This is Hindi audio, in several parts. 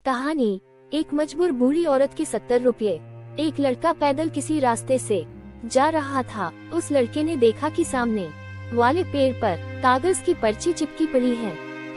कहानी। एक मजबूर बूढ़ी औरत के 70 रुपये। एक लड़का पैदल किसी रास्ते से जा रहा था। उस लड़के ने देखा कि सामने वाले पेड़ पर कागज की पर्ची चिपकी पड़ी है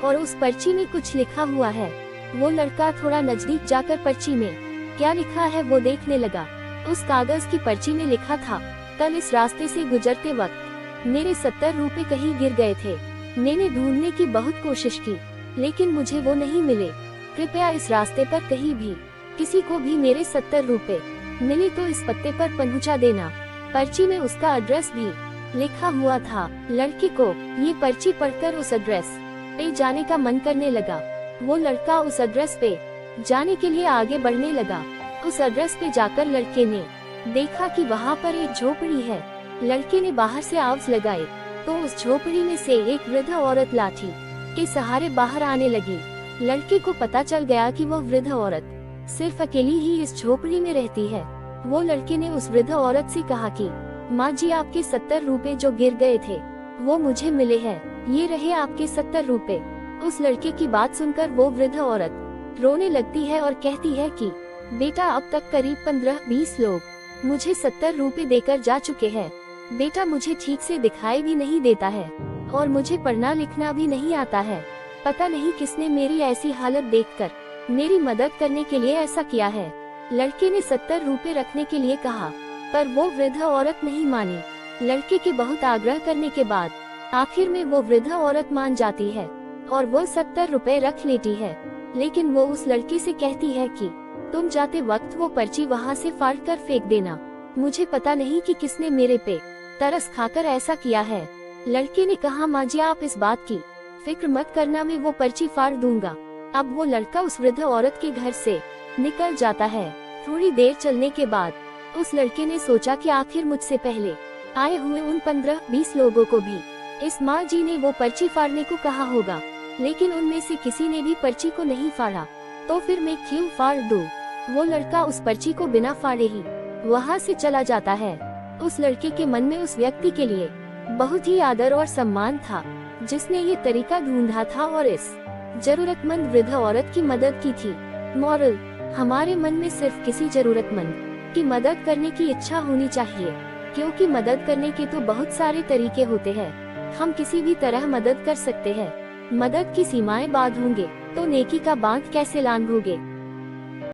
और उस पर्ची में कुछ लिखा हुआ है। वो लड़का थोड़ा नजदीक जाकर पर्ची में क्या लिखा है वो देखने लगा। उस कागज की पर्ची में लिखा था, कल इस रास्ते से गुजरते वक्त मेरे 70 रुपए कहीं गिर गए थे। मैंने ढूंढने की बहुत कोशिश की लेकिन मुझे वो नहीं मिले। कृपया इस रास्ते पर कहीं भी किसी को भी मेरे 70 रुपए मिले तो इस पत्ते पर पहुंचा देना। पर्ची में उसका एड्रेस भी लिखा हुआ था। लड़के को ये पर्ची पढ़कर उस एड्रेस पे जाने का मन करने लगा। वो लड़का उस एड्रेस पे जाने के लिए आगे बढ़ने लगा। उस एड्रेस पे जाकर लड़के ने देखा कि वहाँ पर एक झोपड़ी है। लड़के ने बाहर से आवाज लगाई तो उस झोपड़ी में से एक वृद्ध औरत लाठी के सहारे बाहर आने लगी। लड़के को पता चल गया कि वो वृद्ध औरत सिर्फ अकेली ही इस झोपड़ी में रहती है। वो लड़के ने उस वृद्ध औरत से कहा कि माँ जी, आपके 70 रुपए जो गिर गए थे वो मुझे मिले हैं, ये रहे आपके 70 रुपए। उस लड़के की बात सुनकर वो वृद्ध औरत रोने लगती है और कहती है कि बेटा, अब तक करीब 15-20 लोग मुझे 70 रुपए देकर जा चुके हैं। बेटा, मुझे ठीक से दिखाई भी नहीं देता है और मुझे पढ़ना लिखना भी नहीं आता है। पता नहीं किसने मेरी ऐसी हालत देखकर मेरी मदद करने के लिए ऐसा किया है। लड़के ने 70 रुपए रखने के लिए कहा पर वो वृद्ध औरत नहीं मानी। लड़के के बहुत आग्रह करने के बाद आखिर में वो वृद्ध औरत मान जाती है और वो 70 रुपए रख लेती है। लेकिन वो उस लड़के से कहती है कि तुम जाते वक्त वो पर्ची वहाँ से फाड़ कर फेंक देना। मुझे पता नहीं कि किसने मेरे पे तरस खाकर ऐसा किया है। लड़के ने कहा, माँ जी, आप इस बात की फिक्र मत करना, मैं वो पर्ची फाड़ दूंगा। अब वो लड़का उस वृद्ध औरत के घर से निकल जाता है। थोड़ी देर चलने के बाद उस लड़के ने सोचा कि आखिर मुझसे पहले आए हुए उन 15-20 लोगों को भी इस माँ जी ने वो पर्ची फाड़ने को कहा होगा, लेकिन उनमें से किसी ने भी पर्ची को नहीं फाड़ा, तो फिर मैं क्यों फाड़ दूं? वो लड़का उस पर्ची को बिना फाड़े ही वहाँ से चला जाता है। उस लड़के के मन में उस व्यक्ति के लिए बहुत ही आदर और सम्मान था जिसने ये तरीका ढूंढा था और इस जरूरतमंद वृद्ध औरत की मदद की थी। मॉरल: हमारे मन में सिर्फ किसी जरूरतमंद की मदद करने की इच्छा होनी चाहिए, क्योंकि मदद करने के तो बहुत सारे तरीके होते हैं। हम किसी भी तरह मदद कर सकते हैं। मदद की सीमाएं बांधोगे तो नेकी का बांध कैसे लांघोगे।